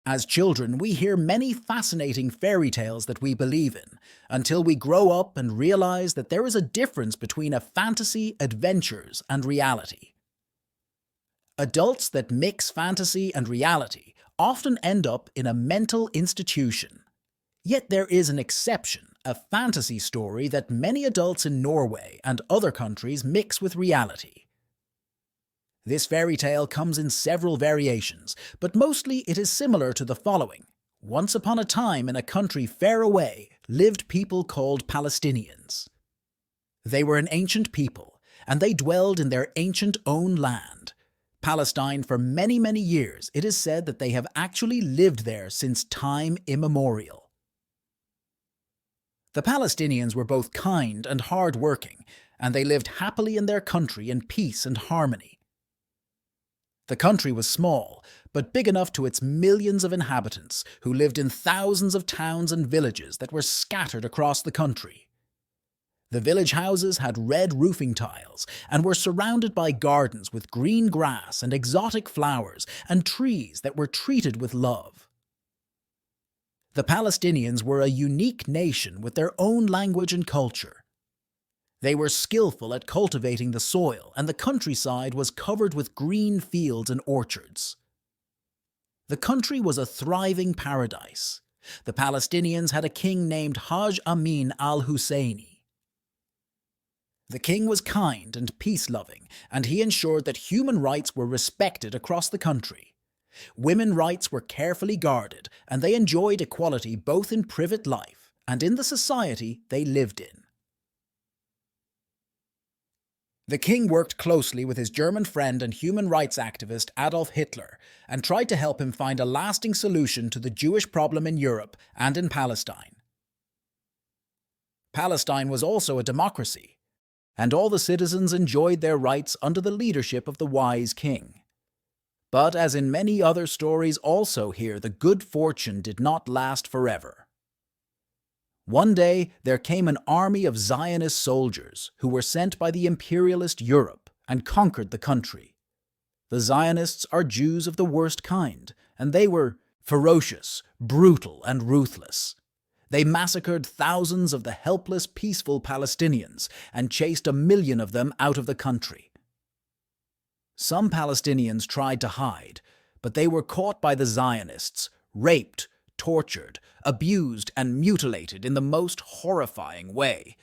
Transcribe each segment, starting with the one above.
As children, we hear many fascinating fairy tales that we believe in, until we grow up and realize that there is a difference between a fantasy, adventures, and reality. Adults that mix fantasy and reality often end up in a mental institution. Yet there is an exception, a fantasy story that many adults in Norway and other countries mix with reality. This fairy tale comes in several variations, but mostly it is similar to the following. Once upon a time in a country far away lived people called Palestinians. They were an ancient people, and they dwelled in their ancient own land. Palestine for many, many years, it is said that they have actually lived there since time immemorial. The Palestinians were both kind and hard-working, and they lived happily in their country in peace and harmony. The country was small, but big enough to its millions of inhabitants who lived in thousands of towns and villages that were scattered across the country. The village houses had red roofing tiles and were surrounded by gardens with green grass and exotic flowers and trees that were treated with love. The Palestinians were a unique nation with their own language and culture. They were skillful at cultivating the soil, and the countryside was covered with green fields and orchards. The country was a thriving paradise. The Palestinians had a king named Haj Amin al-Husseini. The king was kind and peace-loving, and he ensured that human rights were respected across the country. Women's rights were carefully guarded, and they enjoyed equality both in private life and in the society they lived in. The king worked closely with his German friend and human rights activist Adolf Hitler and tried to help him find a lasting solution to the Jewish problem in Europe and in Palestine. Palestine was also a democracy, and all the citizens enjoyed their rights under the leadership of the wise king. But as in many other stories also here, the good fortune did not last forever. One day, there came an army of Zionist soldiers who were sent by the imperialist Europe and conquered the country. The Zionists are Jews of the worst kind, and they were ferocious, brutal, and ruthless. They massacred thousands of the helpless, peaceful Palestinians and chased 1 million of them out of the country. Some Palestinians tried to hide, but they were caught by the Zionists, raped, tortured, abused, and mutilated in the most horrifying way.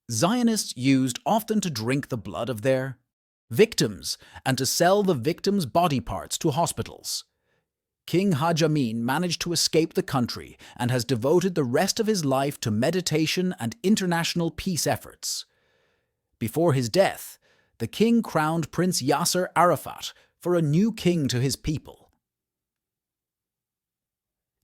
Zionists used often to drink the blood of their victims and to sell the victims' body parts to hospitals. King Haj Amin managed to escape the country and has devoted the rest of his life to meditation and international peace efforts. Before his death, the king crowned Prince Yasser Arafat for a new king to his people.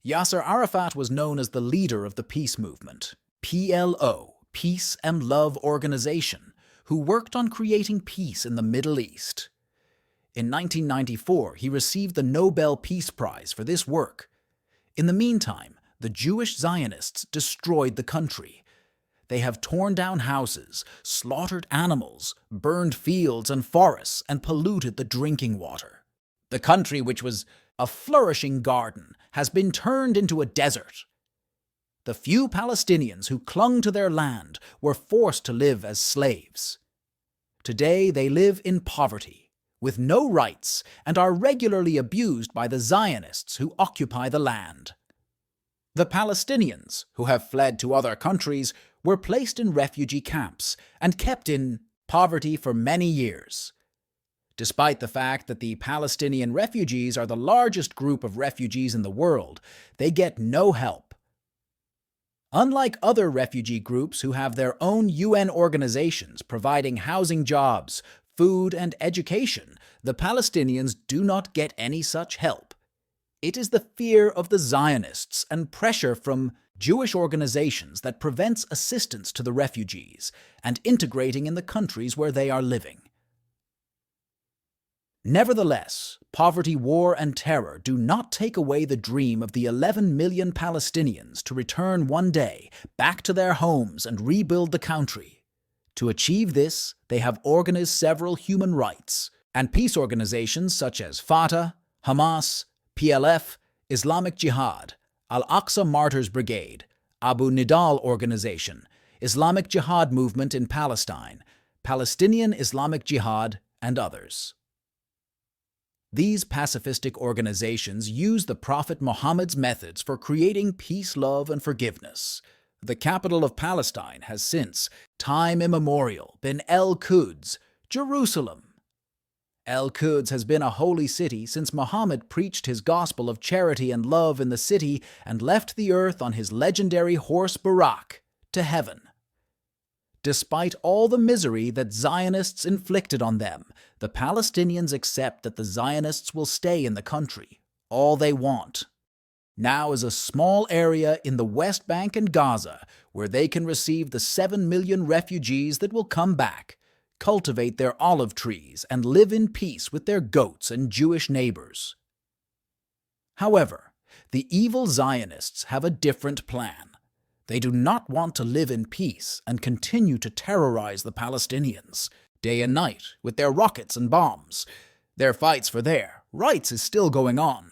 Yasser Arafat was known as the leader of the peace movement, PLO, Peace and Love Organization, who worked on creating peace in the Middle East. In 1994, he received the Nobel Peace Prize for this work. In the meantime, the Jewish Zionists destroyed the country. They have torn down houses, slaughtered animals, burned fields and forests, and polluted the drinking water. The country, which was a flourishing garden, has been turned into a desert. The few Palestinians who clung to their land were forced to live as slaves. Today they live in poverty, with no rights, and are regularly abused by the Zionists who occupy the land. The Palestinians, who have fled to other countries, were placed in refugee camps and kept in poverty for many years. Despite the fact that the Palestinian refugees are the largest group of refugees in the world, they get no help. Unlike other refugee groups who have their own UN organizations providing housing, jobs, food, and education, the Palestinians do not get any such help. It is the fear of the Zionists and pressure from Jewish organizations that prevents assistance to the refugees and integrating in the countries where they are living. Nevertheless, poverty, war, and terror do not take away the dream of the 11 million Palestinians to return one day back to their homes and rebuild the country. To achieve this, they have organized several human rights and peace organizations such as Fatah, Hamas, PLF, Islamic Jihad, Al-Aqsa Martyrs Brigade, Abu Nidal Organization, Islamic Jihad Movement in Palestine, Palestinian Islamic Jihad, and others. These pacifistic organizations use the Prophet Muhammad's methods for creating peace, love, and forgiveness. The capital of Palestine has since, time immemorial, been El-Quds, Jerusalem. El-Quds has been a holy city since Muhammad preached his gospel of charity and love in the city and left the earth on his legendary horse Buraq to heaven. Despite all the misery that Zionists inflicted on them, the Palestinians accept that the Zionists will stay in the country, all they want. Now is a small area in the West Bank and Gaza where they can receive the 7 million refugees that will come back, cultivate their olive trees, and live in peace with their goats and Jewish neighbors. However, the evil Zionists have a different plan. They do not want to live in peace and continue to terrorize the Palestinians, day and night, with their rockets and bombs. Their fights for their rights is still going on.